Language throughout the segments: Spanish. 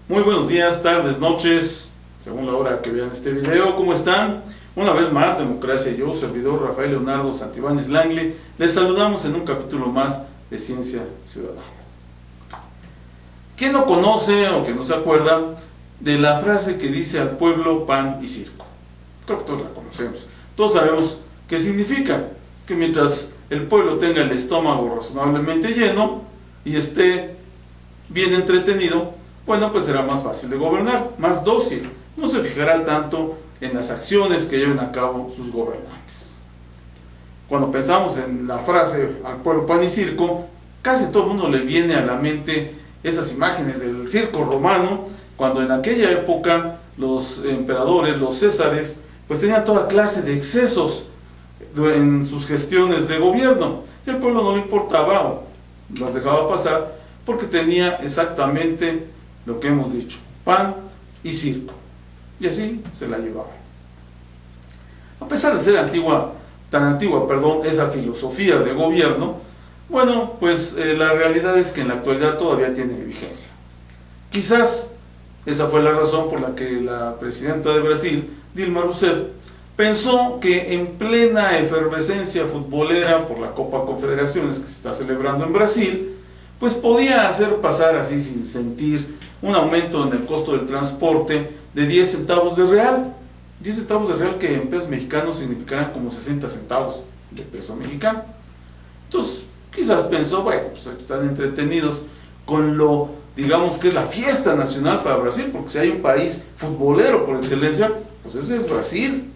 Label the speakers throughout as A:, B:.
A: Muy buenos días, tardes, noches, según la hora que vean este video. ¿Cómo están? Una vez más, Democracia y yo, servidor Rafael Leonardo Santibáñez Langley, les saludamos en un capítulo más de Ciencia Ciudadana. ¿Quién no conoce o que no se acuerda de la frase que dice al pueblo pan y circo? Creo que todos la conocemos. Todos sabemos qué significa, que mientras el pueblo tenga el estómago razonablemente lleno y esté bien entretenido, bueno, pues será más fácil de gobernar, más dócil, no se fijará tanto en las acciones que lleven a cabo sus gobernantes. Cuando pensamos en la frase al pueblo pan y circo, casi todo el mundo le viene a la mente esas imágenes del circo romano, cuando en aquella época los emperadores, los césares, pues tenían toda clase de excesos en sus gestiones de gobierno, y el pueblo no le importaba o las dejaba pasar porque tenía exactamente lo que hemos dicho, pan y circo, y así se la llevaba. A pesar de ser tan antigua, esa filosofía de gobierno, bueno, pues la realidad es que en la actualidad todavía tiene vigencia. Quizás esa fue la razón por la que la presidenta de Brasil, Dilma Rousseff, pensó que en plena efervescencia futbolera por la Copa Confederaciones que se está celebrando en Brasil, pues podía hacer pasar así sin sentir un aumento en el costo del transporte de 10 centavos de real. 10 centavos de real que en pesos mexicanos significarán como 60 centavos de peso mexicano. Entonces, quizás pensó, bueno, pues están entretenidos con lo, digamos que es la fiesta nacional para Brasil, porque si hay un país futbolero por excelencia, pues ese es Brasil.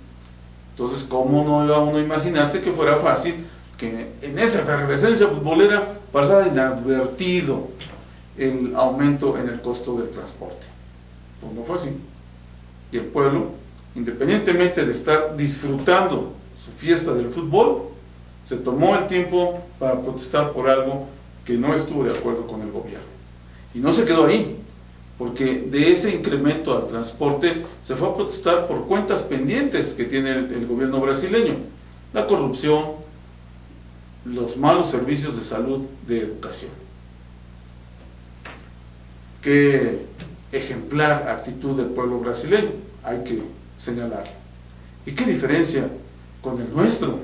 A: Entonces, ¿cómo no iba uno a imaginarse que fuera fácil que en esa efervescencia futbolera pasara inadvertido el aumento en el costo del transporte? Pues no fue así. Y el pueblo, independientemente de estar disfrutando su fiesta del fútbol, se tomó el tiempo para protestar por algo que no estuvo de acuerdo con el gobierno. Y no se quedó ahí, porque de ese incremento al transporte se fue a protestar por cuentas pendientes que tiene el gobierno brasileño: la corrupción, los malos servicios de salud, de educación. Qué ejemplar actitud del pueblo brasileño, hay que señalarlo. Y qué diferencia con el nuestro,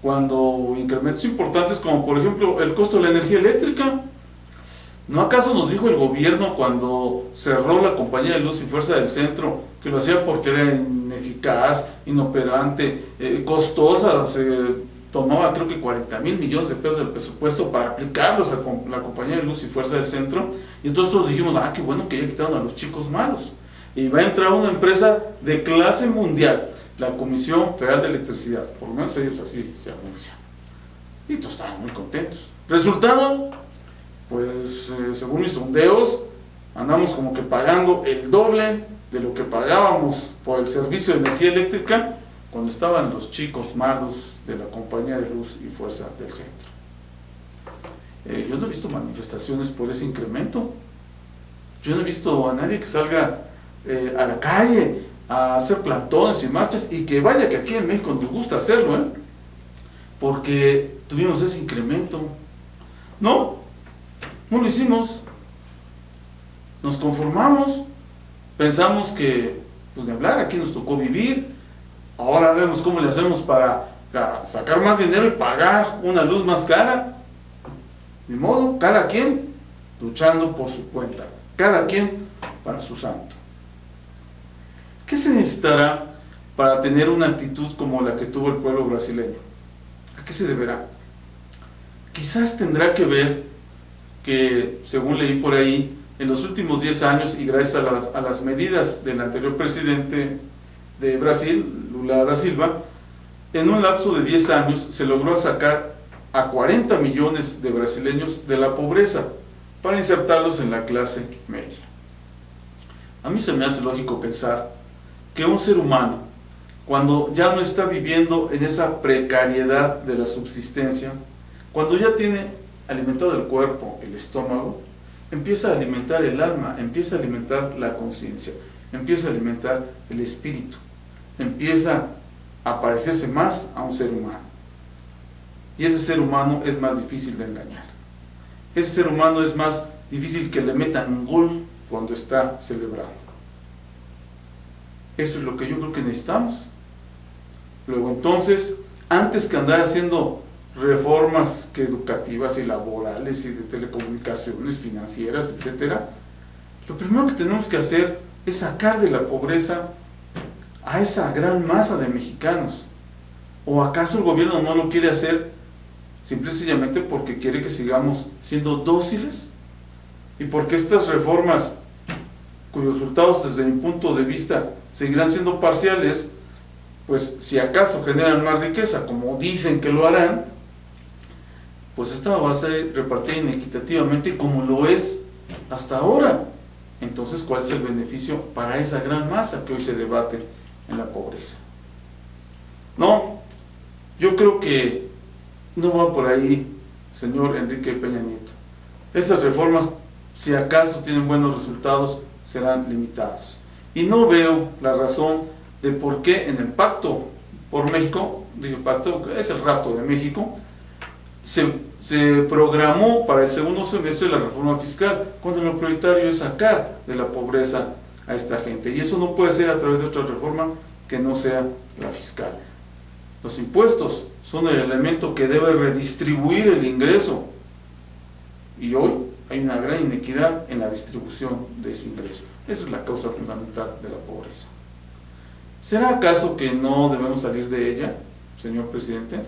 A: cuando incrementos importantes como por ejemplo el costo de la energía eléctrica. ¿No acaso nos dijo el gobierno cuando cerró la compañía de luz y fuerza del centro que lo hacía porque era ineficaz, inoperante, costosa? Se tomaba creo que 40,000 millones de pesos del presupuesto para aplicarlos a la compañía de luz y fuerza del centro, y entonces todos dijimos, qué bueno que ya quitaron a los chicos malos, y va a entrar una empresa de clase mundial, la Comisión Federal de Electricidad, por lo menos ellos así se anuncian, y todos estaban muy contentos. Resultado, pues según mis sondeos, andamos como que pagando el doble de lo que pagábamos por el servicio de energía eléctrica cuando estaban los chicos malos de la compañía de luz y fuerza del centro. Yo no he visto manifestaciones por ese incremento. Yo no he visto a nadie que salga a la calle a hacer plantones y marchas, y que vaya que aquí en México nos gusta hacerlo, porque tuvimos ese incremento. No lo hicimos. Nos conformamos, pensamos que, pues de hablar, aquí nos tocó vivir, ahora vemos cómo le hacemos para sacar más dinero y pagar una luz más cara. Ni modo, cada quien luchando por su cuenta, cada quien para su santo. ¿Qué se necesitará para tener una actitud como la que tuvo el pueblo brasileño? ¿A qué se deberá? Quizás tendrá que ver que, según leí por ahí, en los últimos 10 años, y gracias a las medidas del anterior presidente de Brasil, Lula da Silva, en un lapso de 10 años se logró sacar a 40 millones de brasileños de la pobreza para insertarlos en la clase media. A mí se me hace lógico pensar que un ser humano, cuando ya no está viviendo en esa precariedad de la subsistencia, cuando ya tiene alimentado el cuerpo, el estómago, empieza a alimentar el alma, empieza a alimentar la conciencia, empieza a alimentar el espíritu, empieza a parecerse más a un ser humano. Y ese ser humano es más difícil de engañar. Ese ser humano es más difícil que le metan un gol cuando está celebrando. Eso es lo que yo creo que necesitamos. Luego entonces, antes que andar haciendo reformas que educativas y laborales y de telecomunicaciones, financieras, etcétera, lo primero que tenemos que hacer es sacar de la pobreza a esa gran masa de mexicanos. ¿O acaso el gobierno no lo quiere hacer simple y sencillamente porque quiere que sigamos siendo dóciles? Y porque estas reformas, cuyos resultados desde mi punto de vista seguirán siendo parciales, pues si acaso generan más riqueza, como dicen que lo harán, pues esta va a ser repartida inequitativamente como lo es hasta ahora. Entonces, ¿cuál es el beneficio para esa gran masa que hoy se debate en la pobreza? No, yo creo que no va por ahí, señor Enrique Peña Nieto. Esas reformas, si acaso tienen buenos resultados, serán limitados. Y no veo la razón de por qué en el Pacto por México, digo pacto, es el Rapto de México, se programó para el segundo semestre la reforma fiscal, cuando lo prioritario es sacar de la pobreza a esta gente. Y eso no puede ser a través de otra reforma que no sea la fiscal. Los impuestos son el elemento que debe redistribuir el ingreso. Y hoy hay una gran inequidad en la distribución de ese ingreso. Esa es la causa fundamental de la pobreza. ¿Será acaso que no debemos salir de ella, señor presidente?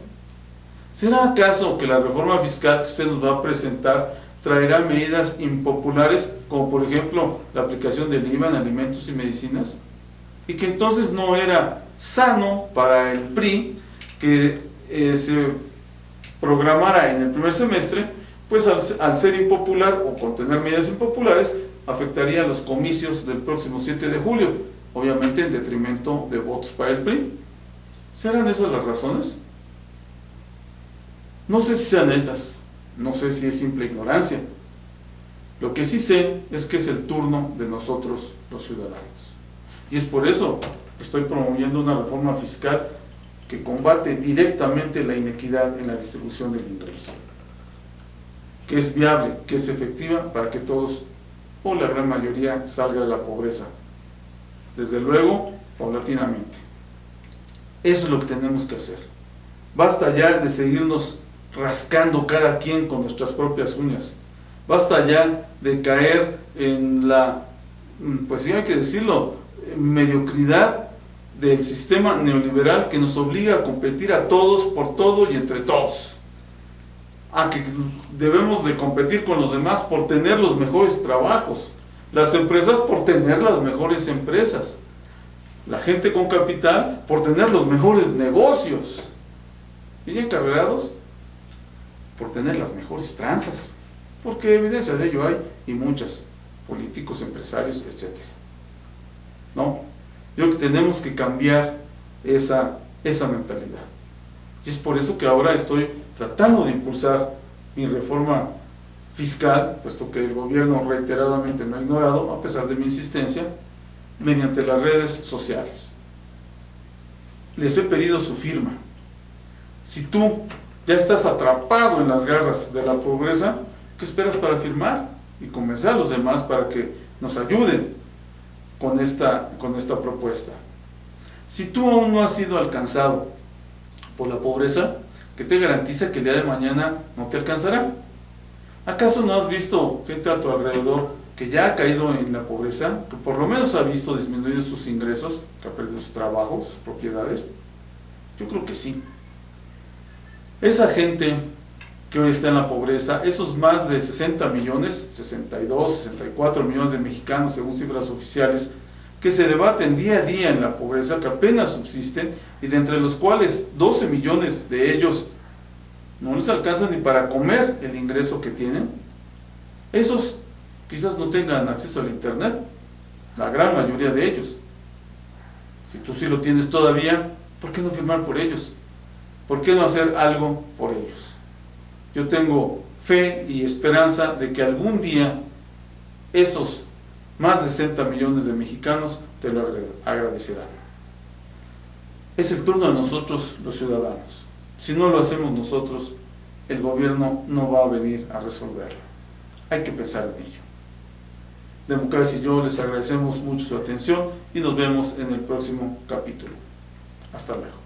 A: ¿Será acaso que la reforma fiscal que usted nos va a presentar traerá medidas impopulares, como por ejemplo la aplicación del IVA en alimentos y medicinas? Y que entonces no era sano para el PRI que se programara en el primer semestre, pues al ser impopular o contener medidas impopulares, afectaría a los comicios del próximo 7 de julio, obviamente en detrimento de votos para el PRI. ¿Serán esas las razones? No sé si sean esas, no sé si es simple ignorancia. Lo que sí sé es que es el turno de nosotros los ciudadanos. Y es por eso que estoy promoviendo una reforma fiscal que combate directamente la inequidad en la distribución del ingreso, que es viable, que es efectiva para que todos o la gran mayoría salga de la pobreza, desde luego, paulatinamente. Eso es lo que tenemos que hacer. Basta ya de seguirnos rascando cada quien con nuestras propias uñas. Basta ya de caer en la, pues sí hay que decirlo, mediocridad del sistema neoliberal que nos obliga a competir a todos por todo y entre todos. A que debemos de competir con los demás por tener los mejores trabajos, las empresas por tener las mejores empresas, la gente con capital por tener los mejores negocios, y encarregados por tener las mejores tranzas, porque evidencia de ello hay, y muchas, políticos, empresarios, etc. No, yo creo que tenemos que cambiar esa mentalidad. Y es por eso que ahora estoy tratando de impulsar mi reforma fiscal, puesto que el gobierno reiteradamente me ha ignorado, a pesar de mi insistencia, mediante las redes sociales. Les he pedido su firma. Si tú ya estás atrapado en las garras de la pobreza, ¿qué esperas para firmar? Y convencer a los demás para que nos ayuden con esta propuesta. Si tú aún no has sido alcanzado por la pobreza, ¿qué te garantiza que el día de mañana no te alcanzará? ¿Acaso no has visto gente a tu alrededor que ya ha caído en la pobreza, que por lo menos ha visto disminuir sus ingresos, que ha perdido su trabajo, sus propiedades? Yo creo que sí. Esa gente que hoy está en la pobreza, esos más de 60 millones, 62, 64 millones de mexicanos según cifras oficiales, que se debaten día a día en la pobreza, que apenas subsisten, y de entre los cuales 12 millones de ellos no les alcanza ni para comer el ingreso que tienen, esos quizás no tengan acceso al internet, la gran mayoría de ellos. Si tú sí lo tienes todavía, ¿por qué no firmar por ellos? ¿Por qué no hacer algo por ellos? Yo tengo fe y esperanza de que algún día esos más de 60 millones de mexicanos te lo agradecerán. Es el turno de nosotros los ciudadanos. Si no lo hacemos nosotros, el gobierno no va a venir a resolverlo. Hay que pensar en ello. Democracia y yo les agradecemos mucho su atención y nos vemos en el próximo capítulo. Hasta luego.